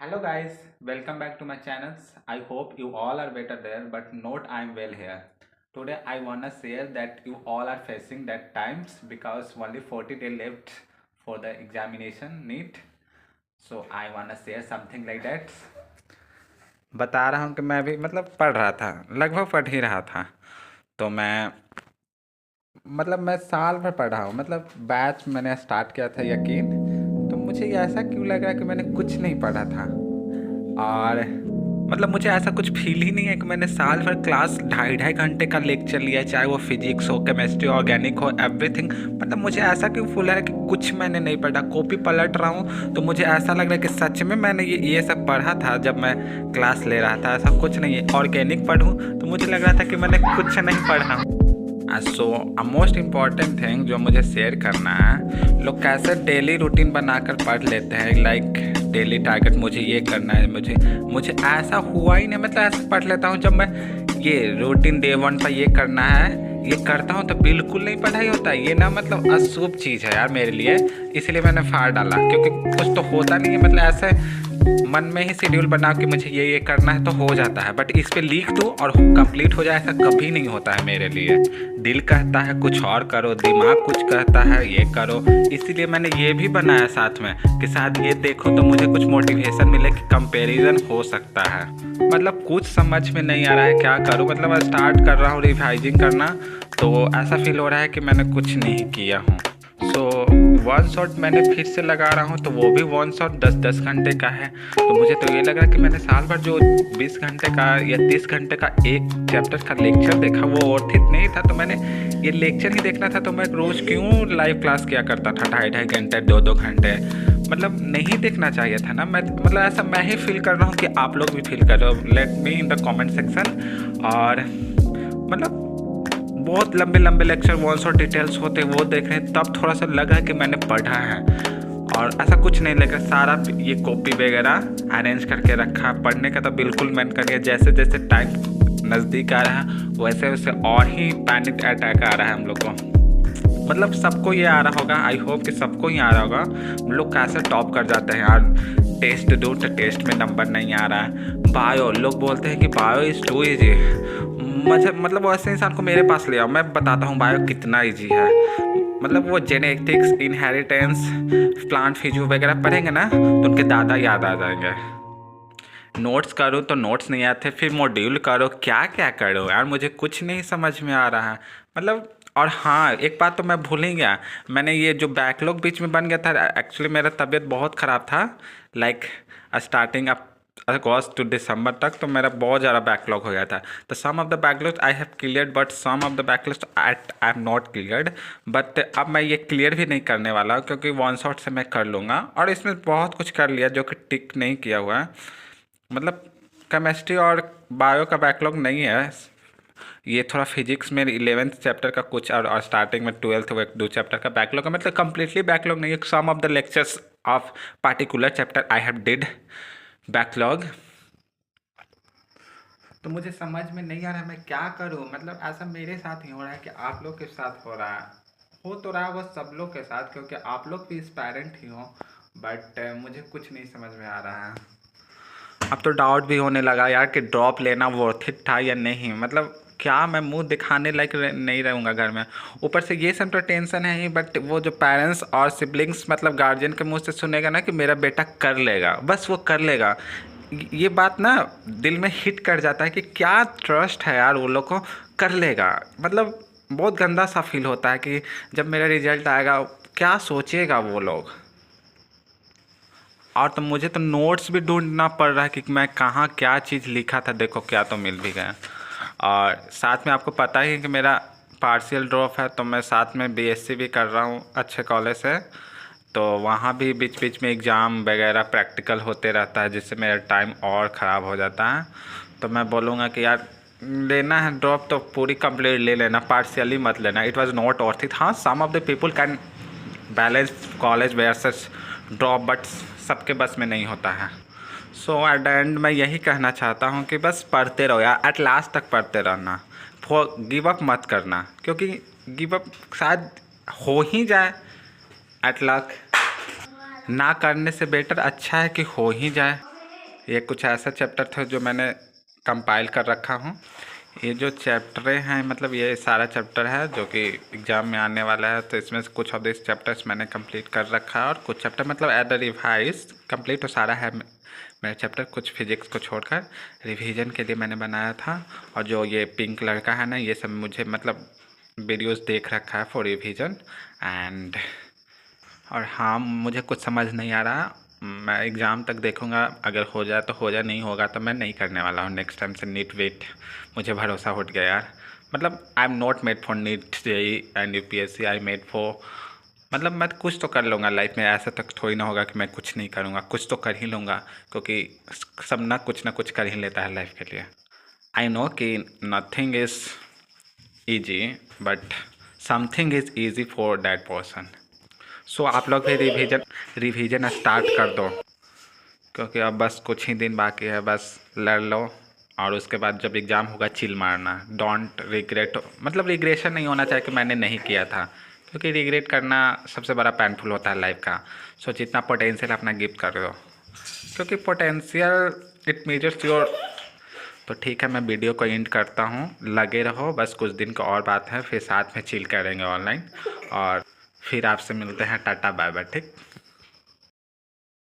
Hello guys, welcome back to my channels. I hope you all are better there, but not I'm well here. Today I wanna share that you all are facing that times because only 40 days left for the examination NEET. So I wanna share something like that. बता रहा हूँ कि मैं भी पढ़ रहा था, लगभग पढ़ ही रहा था। तो मैं साल भर पढ़ा हूँ, बैच मैंने स्टार्ट किया था यकीन। तो मुझे ये ऐसा क्यों लग रहा है कि मैंने कुछ नहीं पढ़ा था। और मुझे ऐसा कुछ फील ही नहीं है कि मैंने साल भर क्लास ढाई ढाई घंटे का लेक्चर लिया, चाहे वो फिजिक्स हो, केमिस्ट्री, ऑर्गेनिक हो, एवरीथिंग। मुझे ऐसा क्यों फील है कि कुछ मैंने नहीं पढ़ा। कॉपी पलट रहा हूँ तो मुझे ऐसा लग रहा है कि सच में मैंने ये सब पढ़ा था जब मैं क्लास ले रहा था। ऐसा कुछ नहीं है। ऑर्गेनिक पढ़ूँ तो मुझे लग रहा था कि मैंने कुछ नहीं पढ़ा। सो मोस्ट इम्पॉर्टेंट थिंग जो मुझे शेयर करना है, लोग कैसे डेली रूटीन बनाकर पढ़ लेते हैं। लाइक डेली टारगेट मुझे ये करना है, मुझे ऐसा हुआ ही नहीं। ऐसे पढ़ लेता हूँ, जब मैं ये रूटीन डे 1 पर ये करना है ये करता हूँ तो बिल्कुल नहीं पढ़ाई होता। ये ना अशुभ चीज़ है यार मेरे लिए, इसलिए मैंने फाड़ डाला। क्योंकि कुछ तो होता नहीं है, ऐसे मन में ही शेड्यूल बना कि मुझे ये करना है तो हो जाता है। बट इस पे लिख दूँ और कंप्लीट हो जाए, ऐसा कभी नहीं होता है मेरे लिए। दिल कहता है कुछ और करो, दिमाग कुछ कहता है ये करो। इसीलिए मैंने ये भी बनाया साथ में कि शायद ये देखो तो मुझे कुछ मोटिवेशन मिले कि कंपैरिजन हो सकता है। कुछ समझ में नहीं आ रहा है क्या करूँ। स्टार्ट कर रहा हूँ रिवाइजिंग करना, तो ऐसा फील हो रहा है कि मैंने कुछ नहीं किया हूँ। सो वन शॉट मैंने फिर से लगा रहा हूँ, तो वो भी वन शॉट 10-10 घंटे का है। तो मुझे तो ये लग रहा है कि मैंने साल भर जो 20 घंटे का या 30 घंटे का एक चैप्टर का लेक्चर देखा वो वर्थ नहीं था। तो मैंने ये लेक्चर ही देखना था, तो मैं रोज़ क्यों लाइव क्लास किया करता था 2.5 घंटे 2-2 घंटे। नहीं देखना चाहिए था ना। मैं ऐसा मैं ही फील कर रहा हूँ कि आप लोग भी फील कर रहे हो। Let me in the comment section. और बहुत लंबे लंबे लेक्चर वॉल्स और डिटेल्स होते वो देख रहे हैं, तब थोड़ा सा लगा कि मैंने पढ़ा है। और ऐसा कुछ नहीं लगा। सारा ये कॉपी वगैरह अरेंज करके रखा, पढ़ने का तो बिल्कुल मन कर गया। जैसे जैसे टाइम नज़दीक आ रहा है वैसे वैसे और ही पैनिक अटैक आ रहा है हम लोग को। सबको ये आ रहा होगा, आई होप कि सबको ही आ रहा होगा। हम लोग कैसे टॉप कर जाते हैं यार। टेस्ट दो तो टेस्ट में नंबर नहीं आ रहा है। बायो लोग बोलते हैं कि बायो इज़ टू ईजी। मुझे वैसे इंसान को मेरे पास ले आओ, मैं बताता हूँ बायो कितना ईजी है। वो जेनेटिक्स, इनहेरिटेंस, प्लांट फिजू वगैरह पढ़ेंगे ना तो उनके दादा याद आ जाएंगे। नोट्स करो तो नोट्स नहीं आते, फिर मॉड्यूल करो, क्या क्या करो यार, मुझे कुछ नहीं समझ में आ रहा है। और हाँ, एक बात तो मैं भूल ही गया। मैंने ये जो बैकलॉग बीच में बन गया था, एक्चुअली मेरा तबीयत बहुत ख़राब था। लाइक स्टार्टिंग अगस्त टू दिसंबर तक तो मेरा बहुत ज़्यादा बैकलॉग हो गया था। तो some of the backlog I have cleared, but some of the backlog I am not cleared. But अब मैं ये क्लियर भी नहीं करने वाला, क्योंकि वन शॉट से मैं कर लूँगा। और इसमें बहुत कुछ कर लिया जो कि टिक नहीं किया हुआ है। केमिस्ट्री और बायो का बैकलॉग नहीं है। ये थोड़ा फिजिक्स में 11th चैप्टर का कुछ और स्टार्टिंग में 12th वो 1-2 चैप्टर का बैकलॉग है। कंप्लीटली बैकलॉग नहीं है। Some of the lectures of particular chapter I have did backlog. तो मुझे समझ में नहीं आ रहा मैं क्या करूं। ऐसा मेरे साथ ही हो रहा है कि आप लोग के साथ हो रहा है। हो तो रहा है वो सब लोग के साथ, क्योंकि आप लोग भी पेरेंट ही हो। बट मुझे कुछ नहीं समझ में आ रहा है। अब तो डाउट भी होने लगा यार कि ड्रॉप लेना वर्थ इट था या नहीं। क्या मैं मुंह दिखाने लायक नहीं रहूँगा घर में। ऊपर से ये सब तो टेंशन है ही, बट वो जो पेरेंट्स और सिबलिंग्स गार्जियन के मुंह से सुनेगा ना कि मेरा बेटा कर लेगा, बस वो कर लेगा। ये बात ना दिल में हिट कर जाता है कि क्या ट्रस्ट है यार वो लोग को, कर लेगा। बहुत गंदा सा फील होता है कि जब मेरा रिजल्ट आएगा क्या सोचेगा वो लोग। और तो मुझे तो नोट्स भी ढूंढना पड़ रहा है कि मैं कहाँ क्या चीज़ लिखा था। देखो क्या तो मिल भी गया। और साथ में आपको पता ही है कि मेरा पार्शियल ड्रॉप है, तो मैं साथ में बीएससी भी कर रहा हूँ अच्छे कॉलेज से। तो वहाँ भी बीच बीच में एग्ज़ाम वगैरह प्रैक्टिकल होते रहता है, जिससे मेरा टाइम और ख़राब हो जाता है। तो मैं बोलूँगा कि यार लेना है ड्रॉप तो पूरी कंप्लीट ले लेना, पार्शियली मत लेना। It was not worth it. हाँ, some of the people can balance college versus drop, but सबके बस में नहीं होता है। सो एट द एंड मैं यही कहना चाहता हूँ कि बस पढ़ते रहो यार, एट लास्ट तक पढ़ते रहना। गिव अप मत करना, क्योंकि गिव अप शायद हो ही जाए। एट लक ना करने से बेटर अच्छा है कि हो ही जाए। ये कुछ ऐसा चैप्टर था जो मैंने कंपाइल कर रखा हूँ। ये जो चैप्टर हैं मतलब ये सारा चैप्टर है जो कि एग्ज़ाम में आने वाला है, तो इसमें से कुछ ऑफ दिस चैप्टर्स मैंने कंप्लीट कर रखा है और कुछ चैप्टर मतलब एट द रिवाइज कंप्लीट तो सारा है मेरा चैप्टर, कुछ फिजिक्स को छोड़कर रिवीजन के लिए मैंने बनाया था। और जो ये पिंक कलर का है ना, ये सब मुझे मतलब वीडियोस देख रखा है फॉर रिवीजन एंड। और हाँ, मुझे कुछ समझ नहीं आ रहा, मैं एग्ज़ाम तक देखूँगा, अगर हो जाए तो हो जाए, नहीं होगा तो मैं नहीं करने वाला हूँ नेक्स्ट टाइम से नीट वेट। मुझे भरोसा उठ गया यार, मतलब I am not made for NEET JEE and UPSC, I made for, मतलब मैं कुछ तो कर लूँगा लाइफ में, ऐसा तक थोड़ी ना होगा कि मैं कुछ नहीं करूँगा, कुछ तो कर ही लूँगा, क्योंकि सब ना कुछ कर ही लेता है लाइफ के लिए। आई नो कि nothing is easy but something is easy for that person. So आप लोग भी रिवीजन स्टार्ट कर दो, क्योंकि अब बस कुछ ही दिन बाकी है, बस लड़ लो और उसके बाद जब एग्ज़ाम होगा चिल मारना। डोंट रिग्रेट, मतलब रिग्रेशन नहीं होना चाहिए कि मैंने नहीं किया था, क्योंकि रिग्रेट करना सबसे बड़ा पेनफुल होता है लाइफ का। सो जितना पोटेंशियल अपना गिफ्ट कर दो, क्योंकि पोटेंशियल इट मेजर्स योर। तो ठीक है, मैं वीडियो को एंड करता हूँ, लगे रहो, बस कुछ दिन का और बात है, फिर साथ में चिल करेंगे ऑनलाइन और फिर आपसे मिलते हैं। टाटा बाय बाय, ठीक।